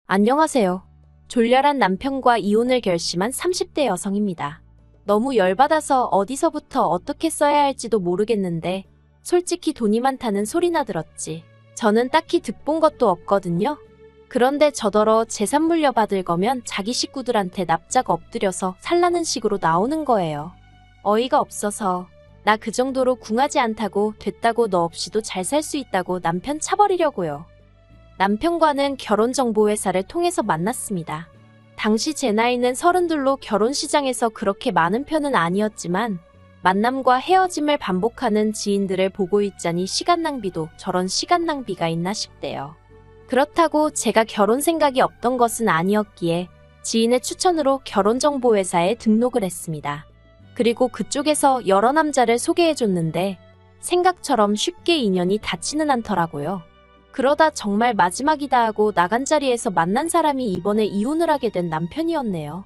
안녕하세요. 졸렬한 남편과 이혼을 결심한 30대 여성입니다. 너무 열받아서 어디서부터 어떻게 써야 할지도 모르겠는데 솔직히 돈이 많다는 소리나 들었지. 저는 딱히 득본 것도 없거든요. 그런데 저더러 재산 물려받을 거면 자기 식구들한테 납작 엎드려서 살라는 식으로 나오는 거예요. 어이가 없어서 나 그 정도로 궁하지 않다고 됐다고 너 없이도 잘 살 수 있다고 남편 차버리려고요. 남편과는 결혼정보회사를 통해서 만났습니다. 당시 제 나이는 32로 결혼시장에서 그렇게 많은 편은 아니었지만 만남과 헤어짐을 반복하는 지인들을 보고 있자니 시간 낭비도 저런 시간 낭비가 있나 싶대요. 그렇다고 제가 결혼 생각이 없던 것은 아니었기에 지인의 추천으로 결혼정보회사에 등록을 했습니다. 그리고 그쪽에서 여러 남자를 소개해줬는데 생각처럼 쉽게 인연이 닿지는 않더라고요. 그러다 정말 마지막이다 하고 나간 자리에서 만난 사람이 이번에 이혼을 하게 된 남편이었네요.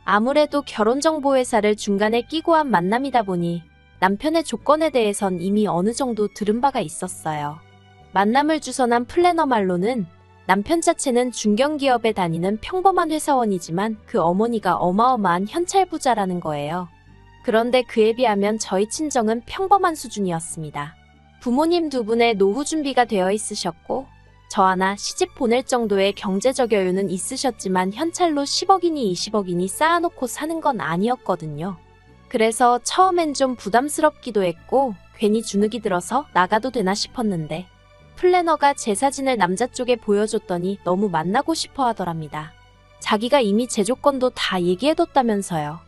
아무래도 결혼정보회사를 중간에 끼고 한 만남이다 보니 남편의 조건에 대해선 이미 어느 정도 들은 바가 있었어요. 만남을 주선한 플래너 말로는 남편 자체는 중견기업에 다니는 평범한 회사원이지만 그 어머니가 어마어마한 현찰부자라는 거예요. 그런데 그에 비하면 저희 친정은 평범한 수준이었습니다. 부모님 두 분의 노후 준비가 되어 있으셨고 저 하나 시집 보낼 정도의 경제적 여유는 있으셨지만 현찰로 10억이니 20억이니 쌓아놓고 사는 건 아니었거든요. 그래서 처음엔 좀 부담스럽기도 했고 괜히 주눅이 들어서 나가도 되나 싶었는데 플래너가 제 사진을 남자 쪽에 보여줬더니 너무 만나고 싶어 하더랍니다. 자기가 이미 제 조건도 다 얘기해뒀다면서요.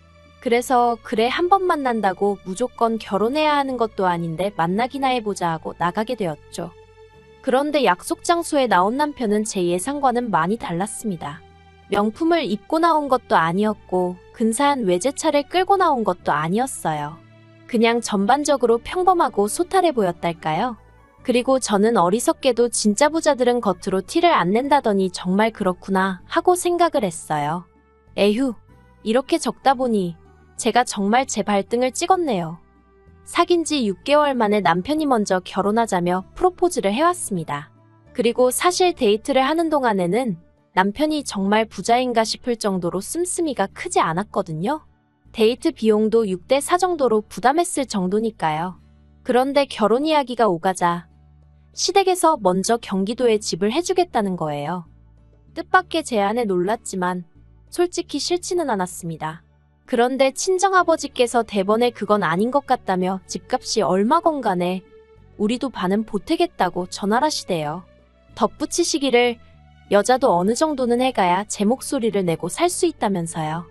그래서 그래 한 번 만난다고 무조건 결혼해야 하는 것도 아닌데 만나기나 해보자 하고 나가게 되었죠. 그런데 약속 장소에 나온 남편은 제 예상과는 많이 달랐습니다. 명품을 입고 나온 것도 아니었고 근사한 외제차를 끌고 나온 것도 아니었어요. 그냥 전반적으로 평범하고 소탈해 보였달까요? 그리고 저는 어리석게도 진짜 부자들은 겉으로 티를 안 낸다더니 정말 그렇구나 하고 생각을 했어요. 에휴, 이렇게 적다 보니 제가 정말 제 발등을 찍었네요. 사귄 지 6개월 만에 남편이 먼저 결혼하자며 프로포즈를 해왔습니다. 그리고 사실 데이트를 하는 동안에는 남편이 정말 부자인가 싶을 정도로 씀씀이가 크지 않았거든요. 데이트 비용도 6대4 정도로 부담했을 정도니까요. 그런데 결혼 이야기가 오가자 시댁에서 먼저 경기도에 집을 해주겠다는 거예요. 뜻밖의 제안에 놀랐지만 솔직히 싫지는 않았습니다. 그런데 친정아버지께서 대번에 그건 아닌 것 같다며 집값이 얼마건 간에 우리도 반은 보태겠다고 전화하시대요. 덧붙이시기를 여자도 어느 정도는 해가야 제 목소리를 내고 살 수 있다면서요.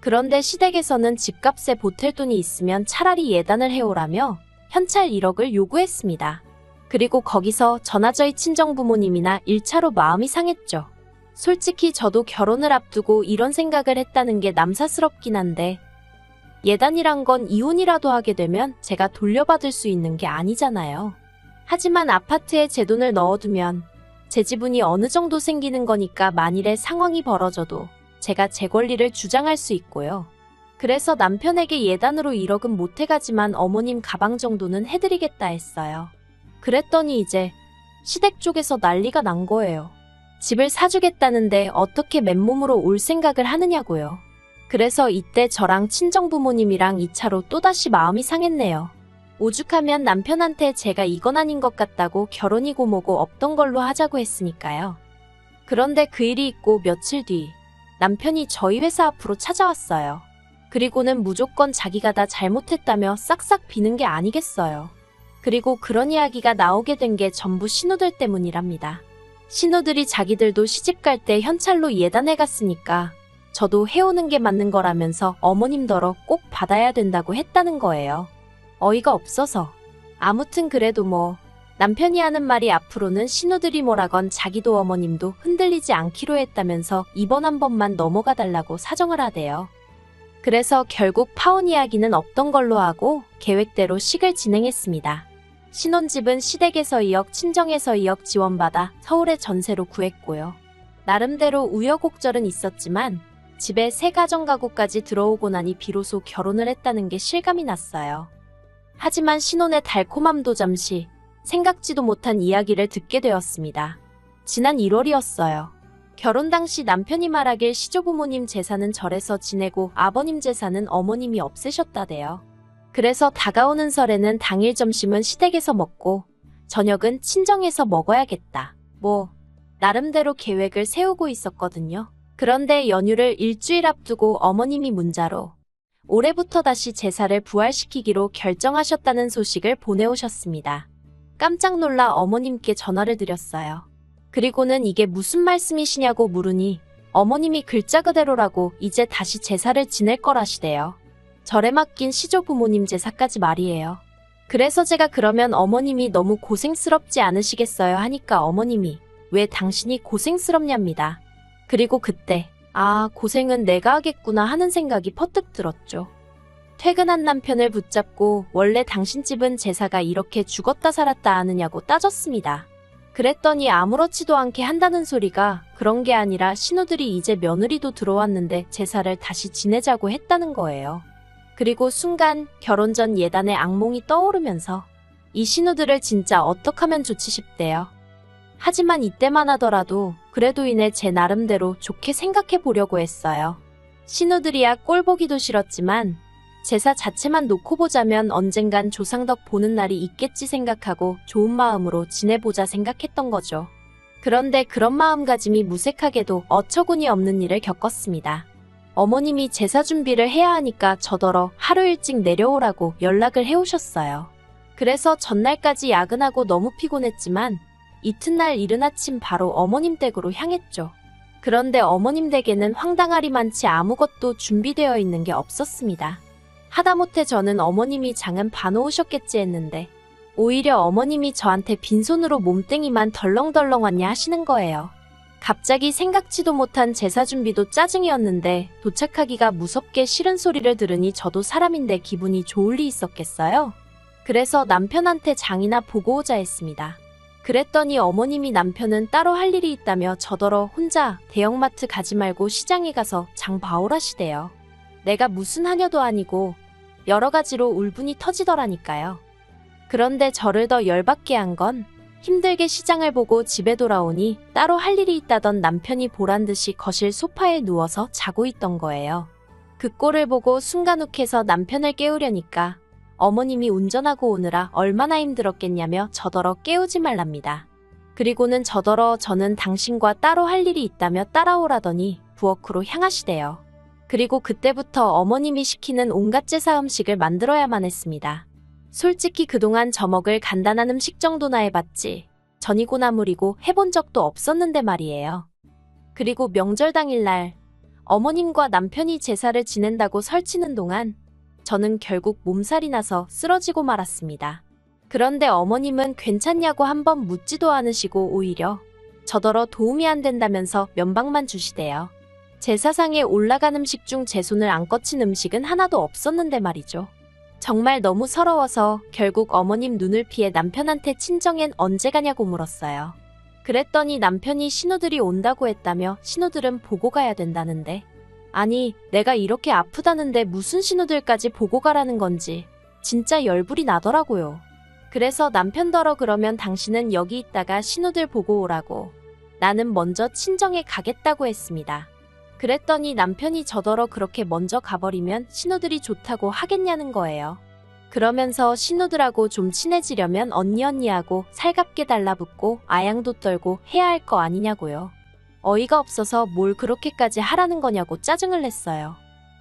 그런데 시댁에서는 집값에 보탤 돈이 있으면 차라리 예단을 해오라며 현찰 1억을 요구했습니다. 그리고 거기서 저나 저희 친정부모님이나 1차로 마음이 상했죠. 솔직히 저도 결혼을 앞두고 이런 생각을 했다는 게 남사스럽긴 한데 예단이란 건 이혼이라도 하게 되면 제가 돌려받을 수 있는 게 아니잖아요. 하지만 아파트에 제 돈을 넣어두면 제 지분이 어느 정도 생기는 거니까 만일에 상황이 벌어져도 제가 제 권리를 주장할 수 있고요. 그래서 남편에게 예단으로 1억은 못 해가지만 어머님 가방 정도는 해드리겠다 했어요. 그랬더니 이제 시댁 쪽에서 난리가 난 거예요. 집을 사주겠다는데 어떻게 맨몸으로 올 생각을 하느냐고요. 그래서 이때 저랑 친정부모님이랑 2차로 또다시 마음이 상했네요. 오죽하면 남편한테 제가 이건 아닌 것 같다고 결혼이고 뭐고 없던 걸로 하자고 했으니까요. 그런데 그 일이 있고 며칠 뒤 남편이 저희 회사 앞으로 찾아왔어요. 그리고는 무조건 자기가 다 잘못했다며 싹싹 비는 게 아니겠어요. 그리고 그런 이야기가 나오게 된 게 전부 신우들 때문이랍니다. 신우들이 자기들도 시집갈 때 현찰로 예단해갔으니까 저도 해오는 게 맞는 거라면서 어머님더러 꼭 받아야 된다고 했다는 거예요. 어이가 없어서. 아무튼 그래도 뭐 남편이 하는 말이 앞으로는 신우들이 뭐라건 자기도 어머님도 흔들리지 않기로 했다면서 이번 한 번만 넘어가 달라고 사정을 하대요. 그래서 결국 파혼 이야기는 없던 걸로 하고 계획대로 식을 진행했습니다. 신혼집은 시댁에서 2억, 친정에서 2억 지원받아 서울에 전세로 구했고요. 나름대로 우여곡절은 있었지만 집에 새 가정가구까지 들어오고 나니 비로소 결혼을 했다는 게 실감이 났어요. 하지만 신혼의 달콤함도 잠시 생각지도 못한 이야기를 듣게 되었습니다. 지난 1월이었어요. 결혼 당시 남편이 말하길 시조부모님 제사는 절에서 지내고 아버님 제사는 어머님이 없애셨다대요. 그래서 다가오는 설에는 당일 점심은 시댁에서 먹고 저녁은 친정에서 먹어야겠다. 나름대로 계획을 세우고 있었거든요. 그런데 연휴를 일주일 앞두고 어머님이 문자로 올해부터 다시 제사를 부활시키기로 결정하셨다는 소식을 보내오셨습니다. 깜짝 놀라 어머님께 전화를 드렸어요. 그리고는 이게 무슨 말씀이시냐고 물으니 어머님이 글자 그대로라고 이제 다시 제사를 지낼 거라시대요. 절에 맡긴 시조부모님 제사까지 말이에요. 그래서 제가 그러면 어머님이 너무 고생스럽지 않으시겠어요 하니까 어머님이 왜 당신이 고생스럽냐입니다. 그리고 그때 고생은 내가 하겠구나 하는 생각이 퍼뜩 들었죠. 퇴근한 남편을 붙잡고 원래 당신 집은 제사가 이렇게 죽었다 살았다 하느냐고 따졌습니다. 그랬더니 아무렇지도 않게 한다는 소리가 그런 게 아니라 신우들이 이제 며느리도 들어왔는데 제사를 다시 지내자고 했다는 거예요. 그리고 순간 결혼 전 예단의 악몽이 떠오르면서 이 신우들을 진짜 어떡하면 좋지 싶대요. 하지만 이때만 하더라도 그래도 이내 제 나름대로 좋게 생각해 보려고 했어요. 신우들이야 꼴 보기도 싫었지만 제사 자체만 놓고 보자면 언젠간 조상덕 보는 날이 있겠지 생각하고 좋은 마음으로 지내보자 생각했던 거죠. 그런데 그런 마음가짐이 무색하게도 어처구니 없는 일을 겪었습니다. 어머님이 제사 준비를 해야 하니까 저더러 하루 일찍 내려오라고 연락을 해오셨어요. 그래서 전날까지 야근하고 너무 피곤했지만 이튿날 이른 아침 바로 어머님 댁으로 향했죠. 그런데 어머님 댁에는 황당하리만치 아무것도 준비되어 있는 게 없었습니다. 하다못해 저는 어머님이 장은 봐놓으셨겠지 했는데 오히려 어머님이 저한테 빈손으로 몸뚱이만 덜렁덜렁 왔냐 하시는 거예요. 갑자기 생각지도 못한 제사 준비도 짜증이었는데 도착하기가 무섭게 싫은 소리를 들으니 저도 사람인데 기분이 좋을 리 있었겠어요? 그래서 남편한테 장이나 보고 오자 했습니다. 그랬더니 어머님이 남편은 따로 할 일이 있다며 저더러 혼자 대형마트 가지 말고 시장에 가서 장 봐오라시대요. 내가 무슨 하녀도 아니고 여러 가지로 울분이 터지더라니까요. 그런데 저를 더 열받게 한 건 힘들게 시장을 보고 집에 돌아오니 따로 할 일이 있다던 남편이 보란듯이 거실 소파에 누워서 자고 있던 거예요. 그 꼴을 보고 순간 욱해서 남편을 깨우려니까 어머님이 운전하고 오느라 얼마나 힘들었겠냐며 저더러 깨우지 말랍니다. 그리고는 저더러 저는 당신과 따로 할 일이 있다며 따라오라더니 부엌으로 향하시대요. 그리고 그때부터 어머님이 시키는 온갖 제사 음식을 만들어야만 했습니다. 솔직히 그동안 저 먹을 간단한 음식 정도나 해봤지 전이고 나물이고 해본 적도 없었는데 말이에요. 그리고 명절 당일날 어머님과 남편이 제사를 지낸다고 설치는 동안 저는 결국 몸살이 나서 쓰러지고 말았습니다. 그런데 어머님은 괜찮냐고 한번 묻지도 않으시고 오히려 저더러 도움이 안 된다면서 면박만 주시대요. 제사상에 올라간 음식 중 제 손을 안 거친 음식은 하나도 없었는데 말이죠. 정말 너무 서러워서 결국 어머님 눈을 피해 남편한테 친정엔 언제 가냐고 물었어요. 그랬더니 남편이 신우들이 온다고 했다며 신우들은 보고 가야 된다는데 아니 내가 이렇게 아프다는데 무슨 신우들까지 보고 가라는 건지 진짜 열불이 나더라고요. 그래서 남편더러 그러면 당신은 여기 있다가 신우들 보고 오라고 나는 먼저 친정에 가겠다고 했습니다. 그랬더니 남편이 저더러 그렇게 먼저 가버리면 신우들이 좋다고 하겠냐는 거예요. 그러면서 신우들하고 좀 친해지려면 언니하고 살갑게 달라붙고 아양도 떨고 해야 할 거 아니냐고요. 어이가 없어서 뭘 그렇게까지 하라는 거냐고 짜증을 냈어요.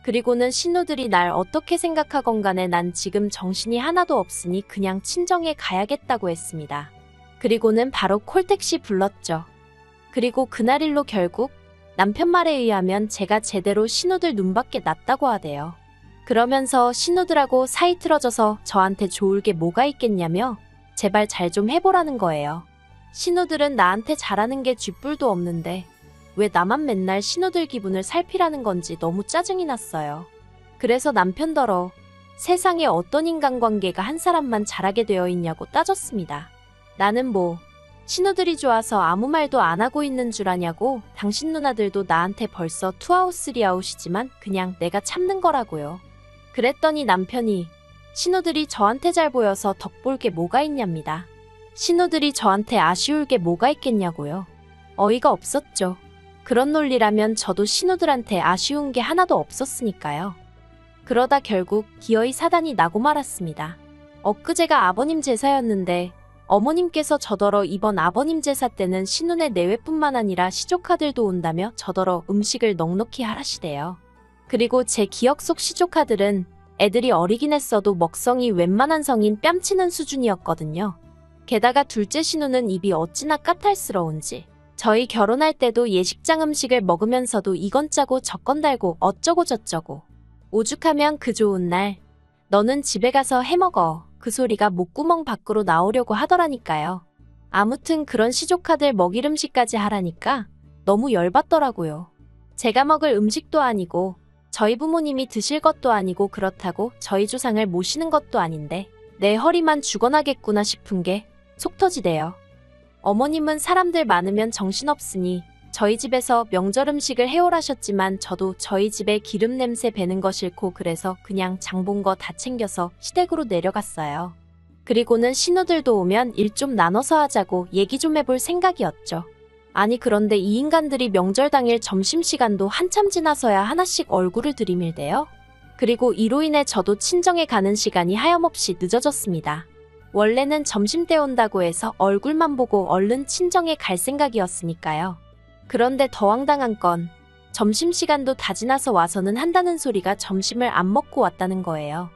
그리고는 신우들이 날 어떻게 생각하건 간에 난 지금 정신이 하나도 없으니 그냥 친정에 가야겠다고 했습니다. 그리고는 바로 콜택시 불렀죠. 그리고 그날 일로 결국 남편 말에 의하면 제가 제대로 신우들 눈밖에 났다고 하대요. 그러면서 신우들하고 사이 틀어져서 저한테 좋을 게 뭐가 있겠냐며 제발 잘 좀 해보라는 거예요. 신우들은 나한테 잘하는 게 쥐뿔도 없는데 왜 나만 맨날 신우들 기분을 살피라는 건지 너무 짜증이 났어요. 그래서 남편더러 세상에 어떤 인간관계가 한 사람만 잘하게 되어 있냐고 따졌습니다. 나는 신우들이 좋아서 아무 말도 안 하고 있는 줄 아냐고 당신 누나들도 나한테 벌써 투아웃 쓰리아웃이지만 그냥 내가 참는 거라고요. 그랬더니 남편이 신우들이 저한테 잘 보여서 덕볼 게 뭐가 있냐입니다. 신우들이 저한테 아쉬울 게 뭐가 있겠냐고요. 어이가 없었죠. 그런 논리라면 저도 신우들한테 아쉬운 게 하나도 없었으니까요. 그러다 결국 기어이 사단이 나고 말았습니다. 엊그제가 아버님 제사였는데 어머님께서 저더러 이번 아버님 제사 때는 신우네 내외뿐만 아니라 시조카들도 온다며 저더러 음식을 넉넉히 하라시대요. 그리고 제 기억 속 시조카들은 애들이 어리긴 했어도 먹성이 웬만한 성인 뺨치는 수준이었거든요. 게다가 둘째 신우는 입이 어찌나 까탈스러운지 저희 결혼할 때도 예식장 음식을 먹으면서도 이건 짜고 저건 달고 어쩌고 저쩌고 오죽하면 그 좋은 날 너는 집에 가서 해먹어 그 소리가 목구멍 밖으로 나오려고 하더라니까요. 아무튼 그런 시조카들 먹일 음식까지 하라니까 너무 열받더라고요. 제가 먹을 음식도 아니고 저희 부모님이 드실 것도 아니고 그렇다고 저희 조상을 모시는 것도 아닌데 내 허리만 죽어나겠구나 싶은 게 속 터지대요. 어머님은 사람들 많으면 정신없으니 저희 집에서 명절 음식을 해오라셨지만 저도 저희 집에 기름 냄새 배는 거 싫고 그래서 그냥 장 본 거 다 챙겨서 시댁으로 내려갔어요. 그리고는 신우들도 오면 일 좀 나눠서 하자고 얘기 좀 해볼 생각이었죠. 아니 그런데 이 인간들이 명절 당일 점심시간도 한참 지나서야 하나씩 얼굴을 들이밀대요. 그리고 이로 인해 저도 친정에 가는 시간이 하염없이 늦어졌습니다. 원래는 점심때 온다고 해서 얼굴만 보고 얼른 친정에 갈 생각이었으니까요. 그런데 더 황당한 건 점심시간도 다 지나서 와서는 한다는 소리가 점심을 안 먹고 왔다는 거예요.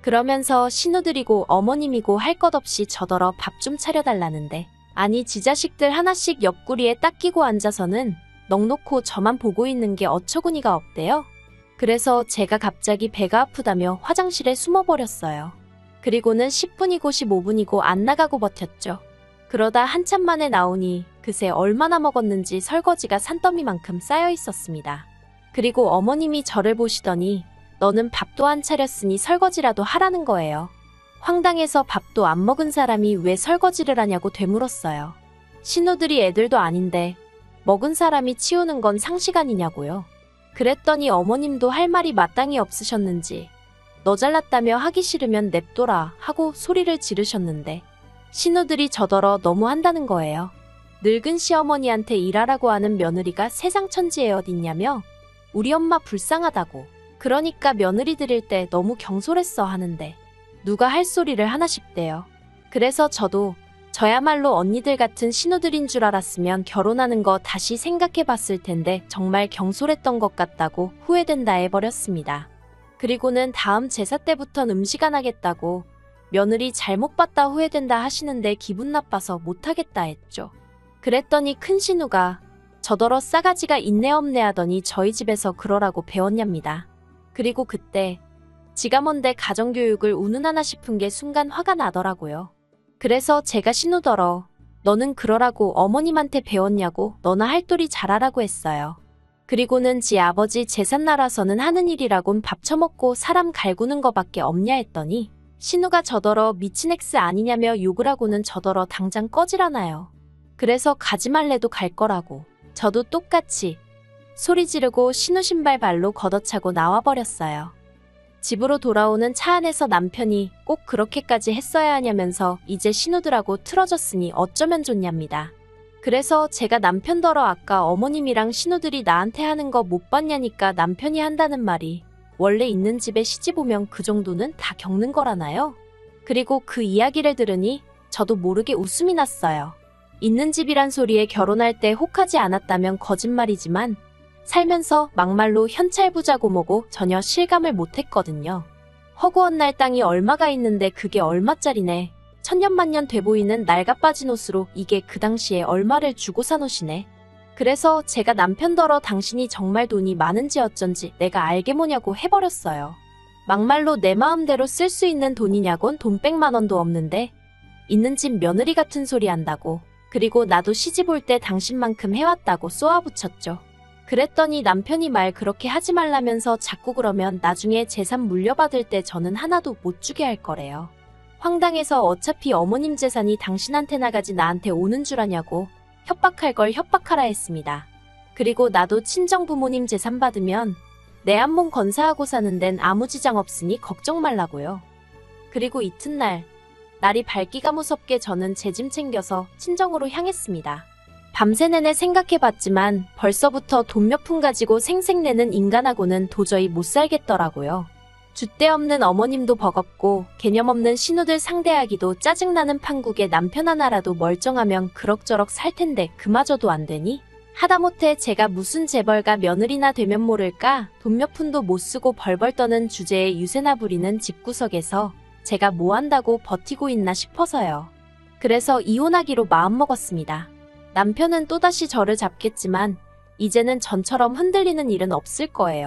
그러면서 신우들이고 어머님이고 할 것 없이 저더러 밥 좀 차려달라는데 아니 지 자식들 하나씩 옆구리에 딱 끼고 앉아서는 넋놓고 저만 보고 있는 게 어처구니가 없대요. 그래서 제가 갑자기 배가 아프다며 화장실에 숨어버렸어요. 그리고는 10분이고 15분이고 안 나가고 버텼죠. 그러다 한참 만에 나오니 그새 얼마나 먹었는지 설거지가 산더미만큼 쌓여 있었습니다. 그리고 어머님이 저를 보시더니 너는 밥도 안 차렸으니 설거지라도 하라는 거예요. 황당해서 밥도 안 먹은 사람이 왜 설거지를 하냐고 되물었어요. 신우들이 애들도 아닌데 먹은 사람이 치우는 건 상식 아니냐고요. 그랬더니 어머님도 할 말이 마땅히 없으셨는지 너 잘났다며 하기 싫으면 냅둬라 하고 소리를 지르셨는데 신우들이 저더러 너무 한다는 거예요. 늙은 시어머니한테 일하라고 하는 며느리가 세상 천지에 어딨냐며 우리 엄마 불쌍하다고 그러니까 며느리 들일 때 너무 경솔했어 하는데 누가 할 소리를 하나 싶대요. 그래서 저도 저야말로 언니들 같은 신우들인 줄 알았으면 결혼하는 거 다시 생각해 봤을 텐데 정말 경솔했던 것 같다고 후회된다 해버렸습니다. 그리고는 다음 제사 때부턴 음식 안 하겠다고 며느리 잘못 봤다 후회된다 하시는데 기분 나빠서 못하겠다 했죠. 그랬더니 큰 신우가 저더러 싸가지가 있네 없네 하더니 저희 집에서 그러라고 배웠냐입니다. 그리고 그때 지가 뭔데 가정교육을 운운하나 싶은 게 순간 화가 나더라고요. 그래서 제가 신우더러 너는 그러라고 어머님한테 배웠냐고 너나 할 도리 잘하라고 했어요. 그리고는 지 아버지 제삿날아서는 하는 일이라곤 밥 처먹고 사람 갈구는 거밖에 없냐 했더니 신우가 저더러 미친 엑스 아니냐며 욕을 하고는 저더러 당장 꺼지라나요. 그래서 가지 말래도 갈 거라고 저도 똑같이 소리 지르고 신우 신발 발로 걷어차고 나와버렸어요. 집으로 돌아오는 차 안에서 남편이 꼭 그렇게까지 했어야 하냐면서 이제 신우들하고 틀어졌으니 어쩌면 좋냐입니다. 그래서 제가 남편더러 아까 어머님이랑 신우들이 나한테 하는 거 못 봤냐니까 남편이 한다는 말이 원래 있는 집에 시집 오면 그 정도는 다 겪는 거라나요? 그리고 그 이야기를 들으니 저도 모르게 웃음이 났어요. 있는 집이란 소리에 결혼할 때 혹하지 않았다면 거짓말이지만 살면서 막말로 현찰부자고 뭐고 전혀 실감을 못했거든요. 허구한 날 땅이 얼마가 있는데 그게 얼마짜리네. 천년만년 돼 보이는 낡아빠진 옷으로 이게 그 당시에 얼마를 주고 산 옷이네. 그래서 제가 남편더러 당신이 정말 돈이 많은지 어쩐지 내가 알게 뭐냐고 해버렸어요. 막말로 내 마음대로 쓸 수 있는 돈이냐곤 돈 100만 원도 없는데 있는 집 며느리 같은 소리 한다고. 그리고 나도 시집 올 때 당신만큼 해왔다고 쏘아붙였죠. 그랬더니 남편이 말 그렇게 하지 말라면서 자꾸 그러면 나중에 재산 물려받을 때 저는 하나도 못 주게 할 거래요. 황당해서 어차피 어머님 재산이 당신한테 나가지 나한테 오는 줄 아냐고 협박할 걸 협박하라 했습니다. 그리고 나도 친정 부모님 재산 받으면 내 한 몸 건사하고 사는 데는 아무 지장 없으니 걱정 말라고요. 그리고 이튿날 날이 밝기가 무섭게 저는 제 짐 챙겨서 친정으로 향했습니다. 밤새 내내 생각해봤지만 벌써부터 돈 몇 푼 가지고 생색내는 인간하고는 도저히 못 살겠더라고요. 줏대 없는 어머님도 버겁고 개념 없는 신우들 상대하기도 짜증나는 판국에 남편 하나라도 멀쩡하면 그럭저럭 살 텐데 그마저도 안 되니? 하다못해 제가 무슨 재벌가 며느리나 되면 모를까 돈 몇 푼도 못 쓰고 벌벌 떠는 주제에 유세나 부리는 집구석에서 제가 뭐 한다고 버티고 있나 싶어서요. 그래서 이혼하기로 마음먹었습니다. 남편은 또다시 저를 잡겠지만 이제는 전처럼 흔들리는 일은 없을 거예요.